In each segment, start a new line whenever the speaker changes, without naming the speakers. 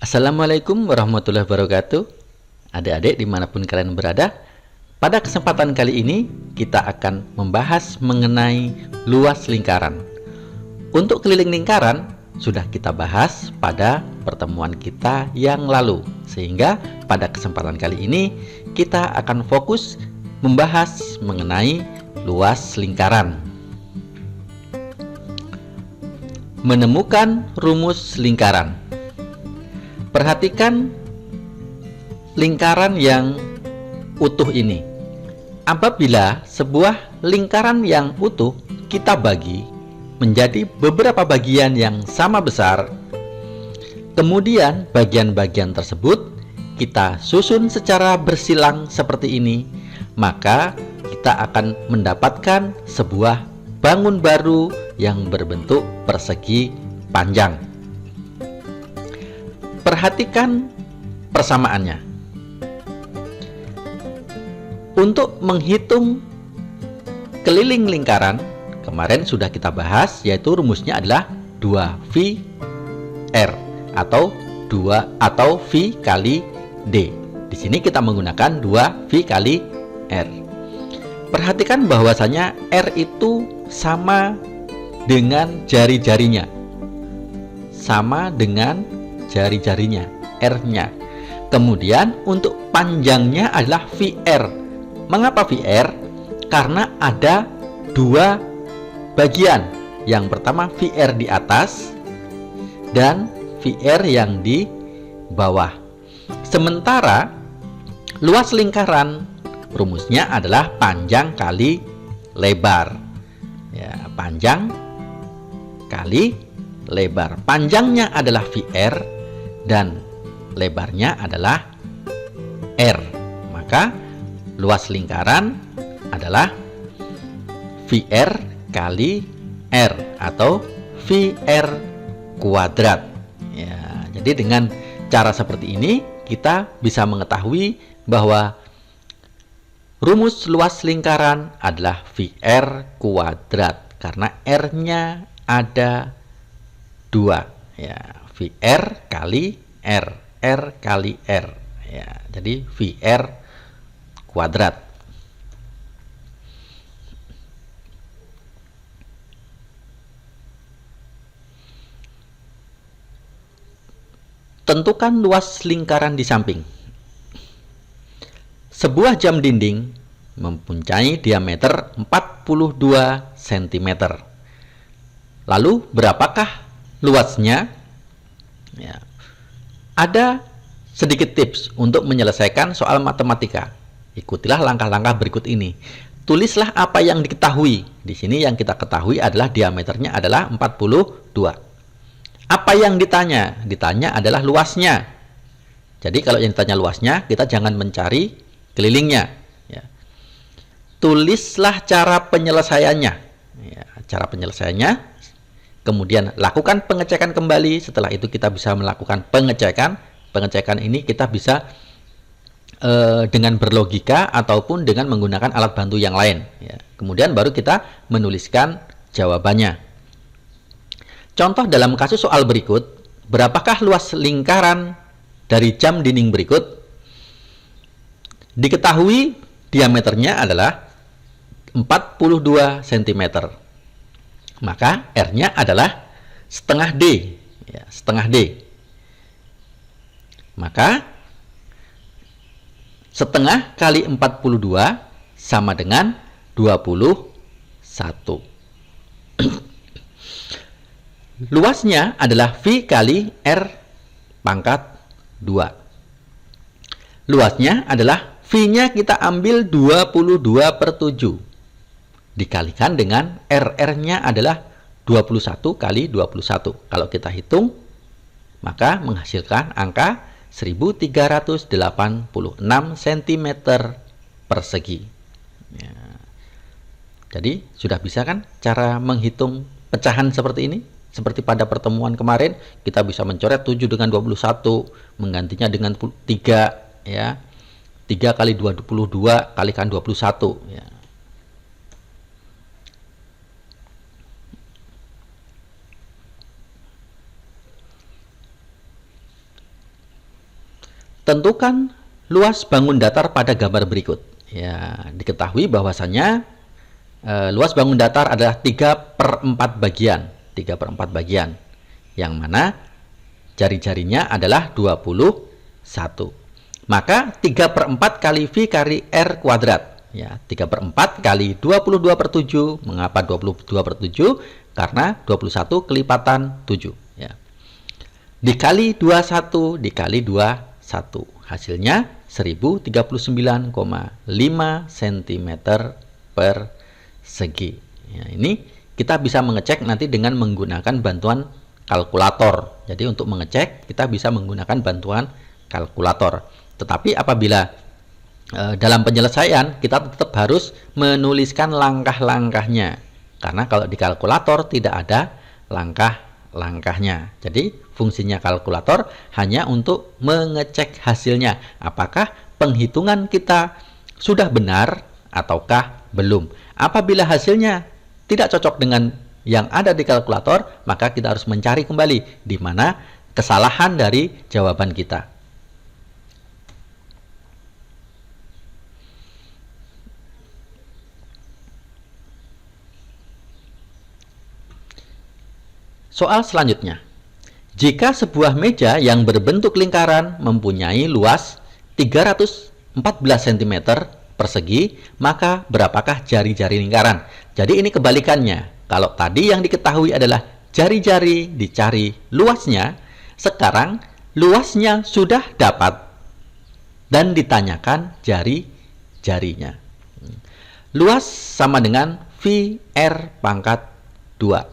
Assalamualaikum warahmatullahi wabarakatuh. Adik-adik dimanapun kalian berada, pada kesempatan kali ini kita akan membahas mengenai luas lingkaran. Untuk keliling lingkaran sudah kita bahas pada pertemuan kita yang lalu, sehingga pada kesempatan kali ini kita akan fokus membahas mengenai luas lingkaran. Menemukan rumus lingkaran. Perhatikan lingkaran yang utuh ini. Apabila sebuah lingkaran yang utuh kita bagi menjadi beberapa bagian yang sama besar, kemudian bagian-bagian tersebut kita susun secara bersilang seperti ini, maka kita akan mendapatkan sebuah bangun baru yang berbentuk persegi panjang. Perhatikan persamaannya. Untuk menghitung keliling lingkaran, kemarin sudah kita bahas, yaitu rumusnya adalah 2V R atau V kali D. Di sini kita menggunakan 2V kali R. Perhatikan bahwasanya R itu sama dengan jari-jarinya. Sama dengan jari-jarinya, R-nya. Kemudian untuk panjangnya adalah VR. Mengapa VR? Karena ada dua bagian. Yang pertama VR di atas dan VR yang di bawah. Sementara luas lingkaran rumusnya adalah panjang kali lebar. Ya, panjang kali lebar. Panjangnya adalah VR dan lebarnya adalah R. Maka luas lingkaran adalah VR kali R atau VR kuadrat. Ya, jadi dengan cara seperti ini kita bisa mengetahui bahwa rumus luas lingkaran adalah VR kuadrat karena R-nya ada 2. Ya, VR kali R, R kali R. Ya, jadi VR kuadrat. Tentukan luas lingkaran di samping. Sebuah jam dinding mempunyai diameter 42 cm. Lalu berapakah luasnya? Ya. Ada sedikit tips untuk menyelesaikan soal matematika. Ikutilah langkah-langkah berikut ini. Tulislah apa yang diketahui. Di sini yang kita ketahui adalah diameternya adalah 42. Apa yang ditanya? Ditanya adalah luasnya. Jadi kalau yang ditanya luasnya, kita jangan mencari kelilingnya. Ya. Tulislah cara penyelesaiannya. Ya, cara penyelesaiannya. Kemudian lakukan pengecekan kembali. Setelah itu kita bisa melakukan pengecekan. Pengecekan ini kita bisa dengan berlogika ataupun dengan menggunakan alat bantu yang lain. Ya. Kemudian baru kita menuliskan jawabannya. Contoh dalam kasus soal berikut, berapakah luas lingkaran dari jam dinding berikut? Diketahui diameternya adalah 42 cm. Maka R-nya adalah setengah D. Ya, setengah D. Maka setengah kali 42 sama dengan 21. Luasnya adalah V kali R pangkat 2. Luasnya adalah V-nya kita ambil 22/7. Dikalikan dengan RR-nya adalah 21 kali 21. Kalau kita hitung, maka menghasilkan angka 1386 cm persegi. Ya. Jadi sudah bisa kan cara menghitung pecahan seperti ini? Seperti pada pertemuan kemarin, kita bisa mencoret 7 dengan 21, menggantinya dengan 3, ya. 3 kali 22 kalikan 21, ya. Tentukan luas bangun datar pada gambar berikut. Ya, diketahui bahwasannya luas bangun datar adalah 3/4 bagian. 3/4 bagian. Yang mana jari-jarinya adalah 21. Maka 3/4 kali V kali R kuadrat. Ya, 3/4 kali 22/7. Mengapa 22/7? Karena 21 kelipatan 7. Ya. Dikali 21 dikali 21. Hasilnya 1039,5 cm persegi. Ya, ini kita bisa mengecek nanti dengan menggunakan bantuan kalkulator. Jadi untuk mengecek kita bisa menggunakan bantuan kalkulator. Tetapi apabila dalam penyelesaian kita tetap harus menuliskan langkah-langkahnya. Karena kalau di kalkulator tidak ada langkah-langkahnya. Jadi fungsinya kalkulator hanya untuk mengecek hasilnya. Apakah penghitungan kita sudah benar ataukah belum. Apabila hasilnya tidak cocok dengan yang ada di kalkulator, maka kita harus mencari kembali di mana kesalahan dari jawaban kita. Soal selanjutnya. Jika sebuah meja yang berbentuk lingkaran mempunyai luas 314 cm persegi, maka berapakah jari-jari lingkaran? Jadi ini kebalikannya. Kalau tadi yang diketahui adalah jari-jari dicari luasnya, sekarang luasnya sudah dapat dan ditanyakan jari-jarinya. Luas sama dengan VR pangkat 2.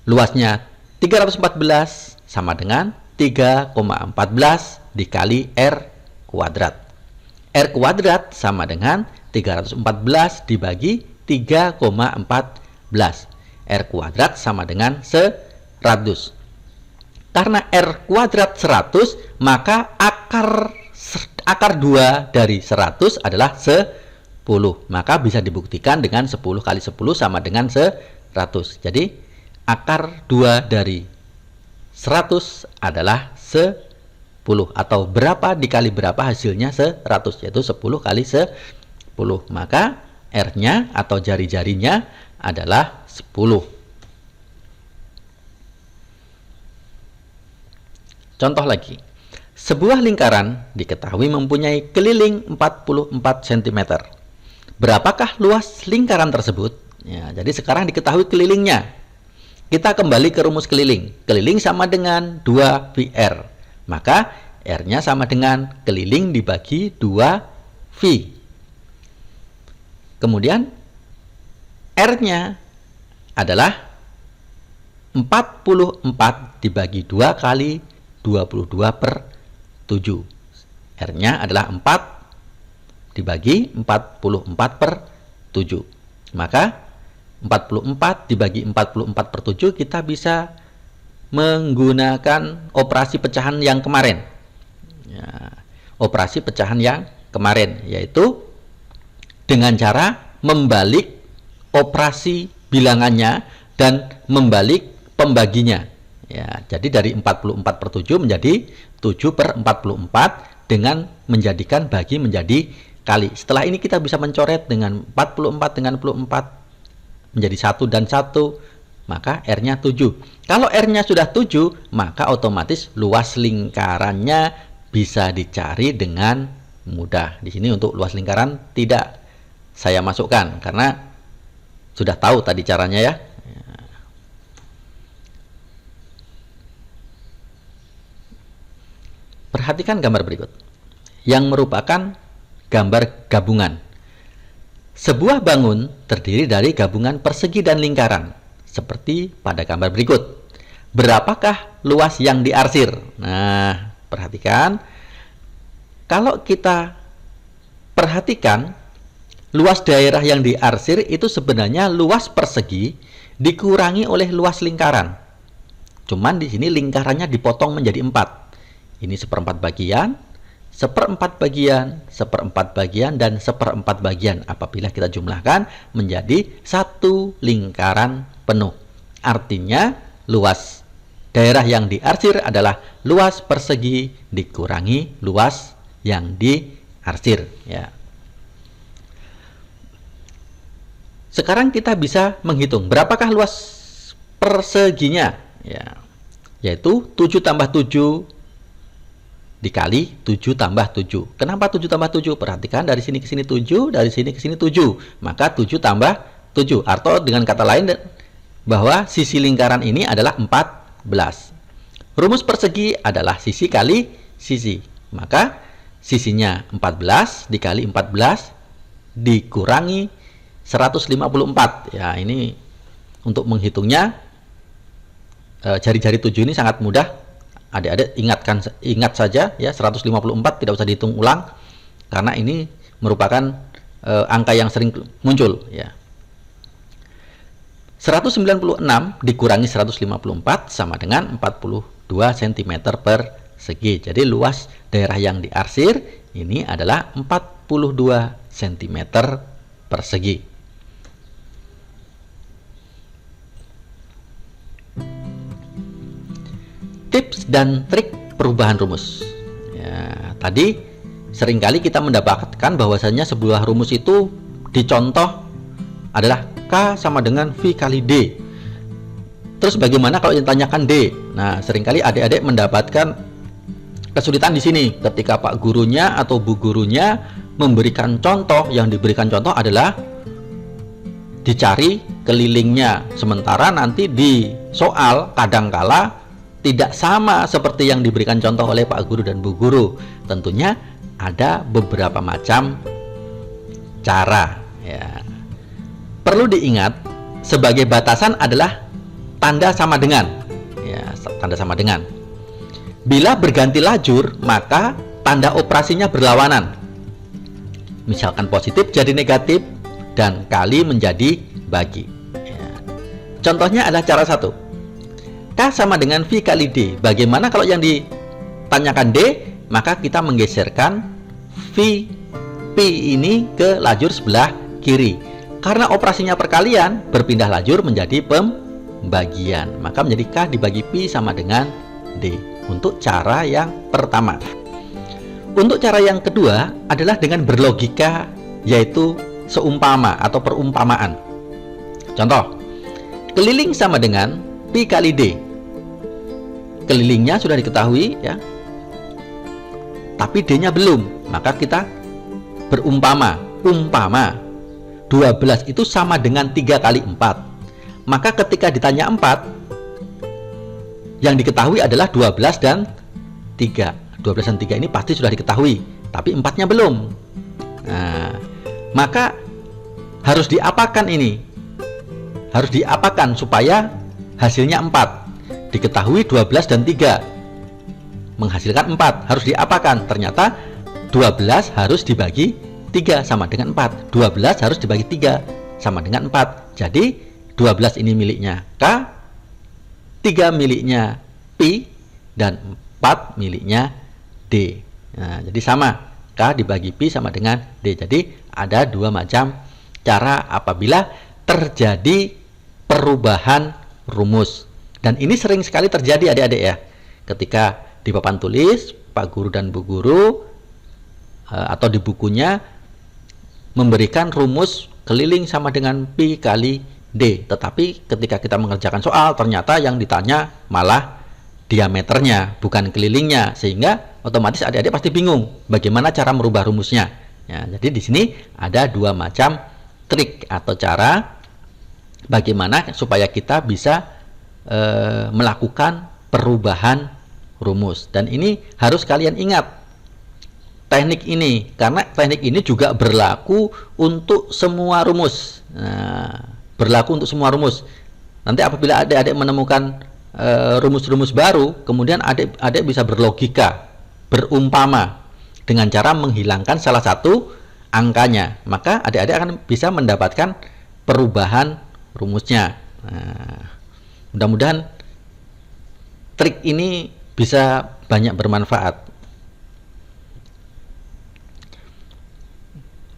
Luasnya 314 sama dengan 3,14 dikali R kuadrat. R kuadrat sama dengan 314 dibagi 3,14. R kuadrat sama dengan 100. Karena R kuadrat 100, maka akar 2 dari 100 adalah 10. Maka bisa dibuktikan dengan 10 kali 10 sama dengan 100. Jadi akar 2 dari 100 adalah 10. Atau berapa dikali berapa hasilnya 100, yaitu 10 kali 10. Maka R-nya atau jari-jarinya adalah 10. Contoh lagi. Sebuah lingkaran diketahui mempunyai keliling 44 cm. Berapakah luas lingkaran tersebut? Ya, jadi sekarang diketahui kelilingnya. Kita kembali ke rumus keliling. Keliling sama dengan 2VR. Maka R-nya sama dengan keliling dibagi 2V. Kemudian R-nya adalah 44 dibagi 2 kali 22/7. R-nya adalah 4 dibagi 44/7. Maka 44 dibagi 44/7 kita bisa menggunakan operasi pecahan yang kemarin. Ya, operasi pecahan yang kemarin yaitu dengan cara membalik operasi bilangannya dan membalik pembaginya. Ya, jadi dari 44/7 menjadi 7/44 dengan menjadikan bagi menjadi kali. Setelah ini kita bisa mencoret dengan 44 dengan 44 menjadi 1 dan 1, maka R-nya 7. Kalau R-nya sudah 7, maka otomatis luas lingkarannya bisa dicari dengan mudah. Di sini untuk luas lingkaran tidak saya masukkan karena sudah tahu tadi caranya ya. Perhatikan gambar berikut yang merupakan gambar gabungan. Sebuah bangun terdiri dari gabungan persegi dan lingkaran, seperti pada gambar berikut. Berapakah luas yang diarsir? Nah, perhatikan. Kalau kita perhatikan, luas daerah yang diarsir itu sebenarnya luas persegi dikurangi oleh luas lingkaran. Cuman di sini lingkarannya dipotong menjadi 4. Ini 1/4 bagian, 1/4 bagian, 1/4 bagian, dan 1/4 bagian. Apabila kita jumlahkan menjadi satu lingkaran penuh. Artinya luas daerah yang diarsir adalah luas persegi dikurangi luas yang diarsir, ya. Sekarang kita bisa menghitung berapakah luas perseginya, ya, yaitu 7 tambah 7 dikali 7 tambah 7. Kenapa 7 tambah 7? Perhatikan dari sini ke sini 7, dari sini ke sini 7. Maka 7 tambah 7. Atau dengan kata lain bahwa sisi lingkaran ini adalah 14. Rumus persegi adalah sisi kali sisi. Maka sisinya 14 dikali 14 dikurangi 154. Ya, ini untuk menghitungnya jari-jari 7 ini sangat mudah. Adik-adik ingat saja ya, 154 tidak usah dihitung ulang karena ini merupakan angka yang sering muncul, ya. 196 dikurangi 154 sama dengan 42 cm persegi. Jadi luas daerah yang diarsir ini adalah 42 cm persegi. Tips dan trik perubahan rumus. Ya, tadi seringkali kita mendapatkan bahwasanya sebuah rumus itu dicontoh adalah K sama dengan V kali D. Terus bagaimana kalau ditanyakan D? Nah, seringkali adik-adik mendapatkan kesulitan di sini ketika Pak gurunya atau Bu gurunya memberikan contoh. Yang diberikan contoh adalah dicari kelilingnya, sementara nanti di soal kadangkala tidak sama seperti yang diberikan contoh oleh Pak Guru dan Bu Guru. Tentunya ada beberapa macam cara, ya. Perlu diingat, sebagai batasan adalah tanda sama dengan, ya, tanda sama dengan. Bila berganti lajur, maka tanda operasinya berlawanan. Misalkan positif jadi negatif dan kali menjadi bagi, ya. Contohnya adalah cara 1. K sama dengan V kali D. Bagaimana kalau yang ditanyakan D? Maka kita menggeserkan V P ini ke lajur sebelah kiri. Karena operasinya perkalian, berpindah lajur menjadi pembagian. Maka menjadi K dibagi P sama dengan D. Untuk cara yang pertama. Untuk cara yang kedua adalah dengan berlogika, yaitu seumpama atau perumpamaan. Contoh, keliling sama dengan Pi kali D. Kelilingnya sudah diketahui, ya, tapi D-nya belum. Maka kita berumpama. Umpama 12 itu sama dengan 3 kali 4. Maka ketika ditanya 4, yang diketahui adalah 12 dan 3. 12 dan 3 ini pasti sudah diketahui, tapi 4-nya belum. Nah, maka harus diapakan ini? Harus diapakan supaya hasilnya 4. Diketahui 12 dan 3 menghasilkan 4. Harus diapakan? Ternyata 12 harus dibagi 3 sama dengan 4. 12 harus dibagi 3 sama dengan 4. Jadi 12 ini miliknya K, 3 miliknya Pi, dan 4 miliknya D. Nah, jadi sama, K dibagi Pi sama dengan D. Jadi ada dua macam cara apabila terjadi perubahan rumus. Dan ini sering sekali terjadi adik-adik, ya. Ketika di papan tulis Pak Guru dan Bu Guru atau di bukunya memberikan rumus keliling sama dengan Pi kali D, tetapi ketika kita mengerjakan soal ternyata yang ditanya malah diameternya, bukan kelilingnya, sehingga otomatis adik-adik pasti bingung bagaimana cara merubah rumusnya. Ya, jadi di sini ada dua macam trik atau cara bagaimana supaya kita bisa melakukan perubahan rumus. Dan ini harus kalian ingat teknik ini, karena teknik ini juga berlaku untuk semua rumus. Nah, berlaku untuk semua rumus. Nanti apabila adik-adik menemukan rumus-rumus baru, kemudian adik-adik bisa berlogika, berumpama dengan cara menghilangkan salah satu angkanya, maka adik-adik akan bisa mendapatkan perubahan rumusnya. Nah, mudah-mudahan trik ini bisa banyak bermanfaat.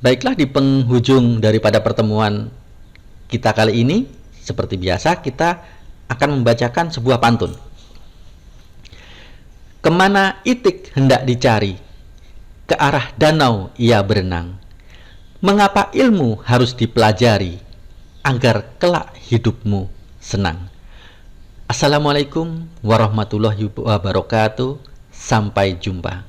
Baiklah, di penghujung daripada pertemuan kita kali ini, seperti biasa kita akan membacakan sebuah pantun. Kemana itik hendak dicari? Ke arah danau ia berenang. Mengapa ilmu harus dipelajari? Agar kelak hidupmu senang. Assalamualaikum warahmatullahi wabarakatuh. Sampai jumpa.